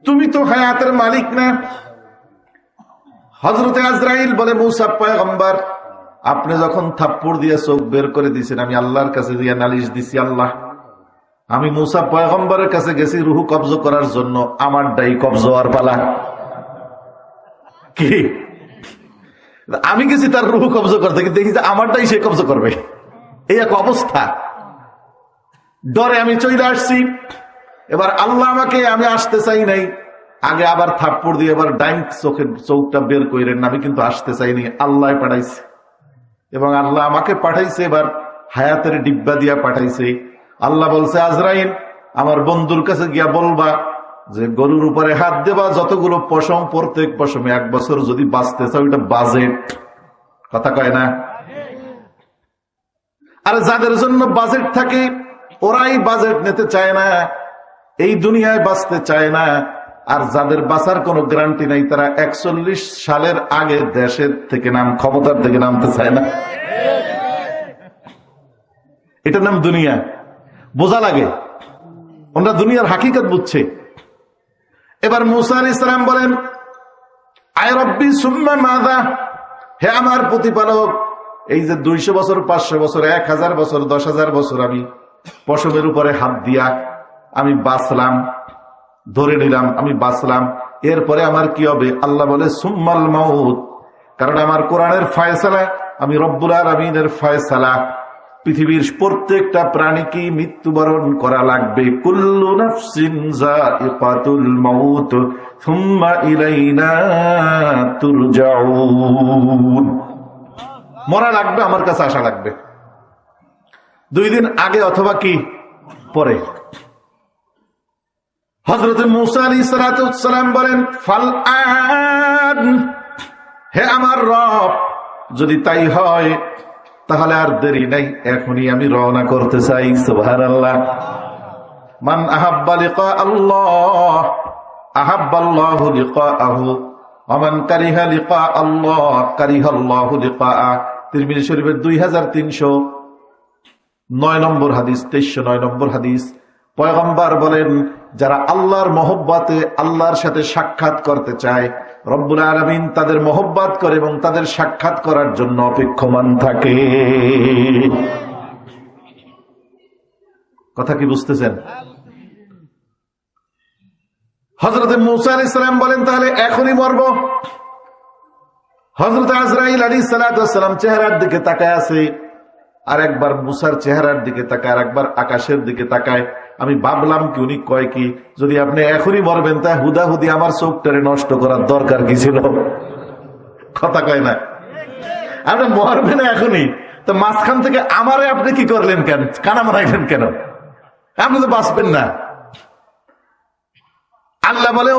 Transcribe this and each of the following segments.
তুমি তো হায়াতের মালিক না। হযরতে আজরাইল বলে, মূসা পয়গম্বর, আপনি যখন থাপ্পড় দিয়ে চোখ বের করে দিয়েছেন, আমি আল্লাহর কাছে দিয়ে নালিশ দিছি, আল্লাহ আমি মূসা পয়গম্বরের কাছে গেছি রুহু কবজ করার জন্য, আমার ডাই কবজ হওয়ার পালা। কি আমি গেছি তার রুহু কবজ করতে, কিন্তু দেখি যে আমারটাই সে কবজ করবে, এই এক অবস্থা। ডরে আমি চলে আসছি। এবার আল্লাহ আমাকে, আমি আসতে চাই নাই, আগে আবার থাপ্পড় দিয়ে এবার ডাইন চোখের চোখটা বের করেন, আমি কিন্তু আসতে চাইনি, আল্লাহ পাঠাইছে। এবং আল্লাহ আমাকে পাঠাইছে, এবার হায়াতের ডিব্বা দিয়া পাঠাইছে। আল্লাহ বলছে, আজরাইল আমার বন্ধুর কাছে গিয়া বলবা যে গরুর উপরে হাত দেবা, যতগুলো পশম, প্রত্যেক পশমে 1 বছর যদি বাঁচতে চাও, এটা বাজেট। কথা কয় না? আর যাদের জন্য বাজেট থাকে ওরাই বাজেট নিতে চায় না, এই দুনিয়ায় বাঁচতে চায় না। আর যাদের বাঁচার কোনো গ্যারান্টি নাই, তারা 41 সালের আগে দেশের থেকে ক্ষমতার থেকে নামতে চায় না। এটার নাম দুনিয়া। বোঝা লাগে, ওরা দুনিয়ার হাকিকত বুঝছে। এবার মূসা আলাইহিস সালাম বলেন, আয় রব্বি সুম্মা মাযা, হে আমার প্রতিপালক, এই যে 200 বছর, 500 বছর, 1000 বছর, 10,000 বছর আমি পশমের উপরে হাত দিয়া আমি বাঁচলাম, ধরে নিলাম আমি বাঁচলাম, এরপরে আমার কি হবে? আল্লাহ বলে, সুম্মাল মাউত, কারণ আমার কোরআনের ফয়সালা, আমি রব্বুল আলামিনের ফয়সালা, পৃথিবীর প্রত্যেকটা প্রাণীকে মৃত্যুবরণ করা লাগবে। কুল্লু নাফসিন যায়িকাতুল মাউত সুম্মা ইলাইনা তুরজাউন। মরা লাগবে, আমার কাছে আসা লাগবে, 2 দিন আগে অথবা কি পরে। হযরত মূসা আলাইহিস সালাম বলেন, ফাল আন, হে আমার রব, যদি তাই হয় তাহলে আর দেরি নাই, এখনই আমি রওনা করতে চাই। সুবহানাল্লাহ। মান আহাব্বা লিকা আল্লাহ আহাব্বাল্লাহু লিকাআহু ওয়া মান কারিহা লিকা আল্লাহ কারিহাল্লাহু লিকাআ। তিরমিজি শরীফের 2309 নম্বর হাদিস, 2309 নম্বর হাদিস। পয়গম্বর বলেন, যারা আল্লাহর মহব্বতে আল্লাহর সাথে সাক্ষাৎ করতে চায়, রব্বুল আলামিন তাদের মহব্বত করে এবং তাদের সাক্ষাৎ করার জন্য অপেক্ষমান থাকে। কথা কি বুঝতেছেন? হযরত মূসা আলাইহিস সালাম বলেন, তাহলে এখনই মরব। হযরত আজরাইল আলাইহিস সালাম চেহারার দিকে তাকায় আছে, আর একবার মূসার চেহারার দিকে তাকায়, আর একবার আকাশের দিকে তাকায়। আমি ভাবলাম কি উনি কয় কি, যদি আপনি এখনই মরবেন তা হুদাহুদি আমার চোখটারে নষ্ট করার দরকার কি ছিল? কথা কয় না? আপনি মরবেন এখনই, তো মাঝখান থেকে আমারে আপনি কি করলেন কেন, কানা মারাইলেন কেন? আপনি তো বাঁচবেন না। আল্লাহ বলে,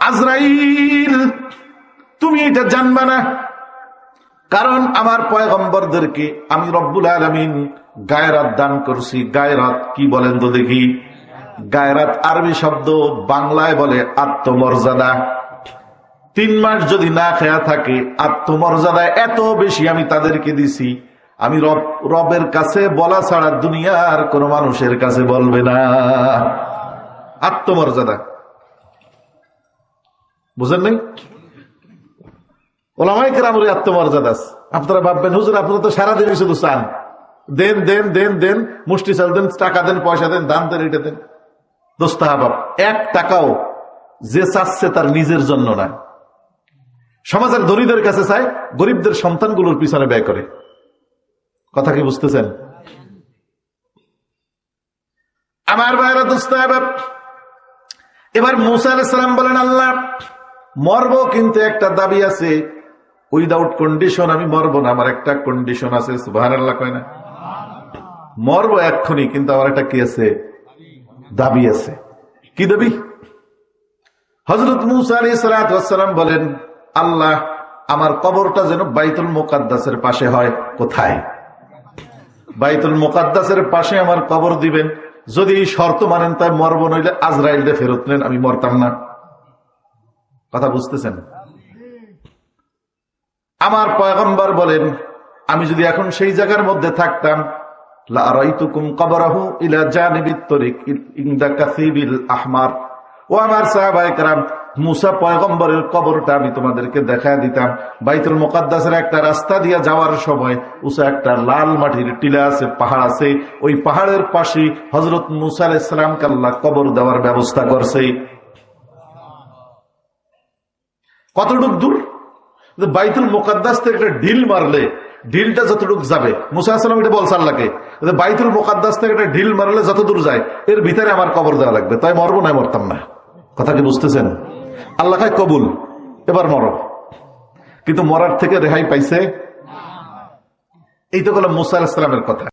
আজরাইল তুমি এটা জানবা না, কারণ আমার পয়গম্বরদেরকে আমি রব্বুল আলামিন গায়রাত দান করছি। গায়রাত কি বলেন তো দেখি? গায়রাত আরবি শব্দ, বাংলায় বলে আত্মমর্যাদা। 3 মাস যদি না খেয়া থাকে, আত্মমর্যাদায় এত বেশি আমি তাদেরকে দিছি, আমি রবের কাছে বলা ছাড়া দুনিয়ার কোন মানুষের কাছে বলবে না। আত্মমর্যাদা বুঝেন নাই? ওলামায়ে কেরামের আত্মমর্যাদা। আপনারা ভাববেন, হুজুর আপনারা তো সারাদিন শুধু চান, দেন দেন দেন দেন, মুষ্টি চাল দেন, টাকা দেন, পয়সা দেন, দান দেন, এটা দেন। দোস্তাহাবাব 1 টাকাও যে চাচ্ছে তার নিজের জন্য না, সমাজের ধনীদের কাছে চায়, গরিবদের সন্তানগুলোর পিছনে ব্যয় করে। কথা কি বুঝতেছেন? আমার ভাইরা, দোস্তাহাবাব, এবার মূসা আলাইহিস সালাম বলেন, আল্লাহ মরবো, কিন্তু একটা দাবি আছে, উইদাউট কন্ডিশন আমি মরবো না, আমার একটা কন্ডিশন আছে। সুবহানাল্লাহ কয় না? মরবো এক্ষুনি, কিন্তু আমার একটা কি আছে? দাবি আছে। কি দাবি? হযরত মূসা আলাইহিস সালাম বলেন, আল্লাহ আমার কবরটা যেন বাইতুল মুকাদ্দাসের পাশে হয়। কোথায়? বাইতুল মুকাদ্দাসের পাশে আমার কবর দিবেন। যদি এই শর্ত মানেন তাই মরবো, নইলে আজরাইলকে ফেরত নেন, আমি মরতাম না। কথা বুঝতেছেন? আমার পয়গম্বর বলেন, আমি যদি এখন সেই জায়গার মধ্যে থাকতাম, লা আরাইতুকুম কবরাহু ইলা জানিবিত তরিক ইনদা কাসিবিল আহমার, ও আমার সাহাবায়ে কেরাম, মুসা পয়গম্বরের কবরটা আমি তোমাদেরকে দেখায় দিতাম। বাইতুল মুকাদ্দাসের একটা রাস্তা দিয়ে যাওয়ার সময় উঁচা একটা লাল মাটির টিলা আছে, পাহাড় আছে, ওই পাহাড়ের পাশে হযরত মুসা আলাইহিস সালামকে আল্লাহ কবর দেওয়ার ব্যবস্থা করছে। কতটুক দূর? বাইতুল মুকাদ্দাস থেকে একটা ঢিল মারলে ঢিলটা যতটুকু যাবে, মুসা আলাইহিস সালাম এটা বলছে আল্লাহকে, বাইতুল মুকাদ্দাস থেকে একটা ঢিল মারলে যত দূর যায় এর ভিতরে আমার কবর দেওয়া লাগবে, তাই মরবো না, মরতাম না। কথা কি বুঝতেছেন? আল্লাহ খায় কবুল, এবার মরো। কিন্তু মরার থেকে রেহাই পাইছে। এই তো হলো মুসা আলাইহিস সালামের কথা।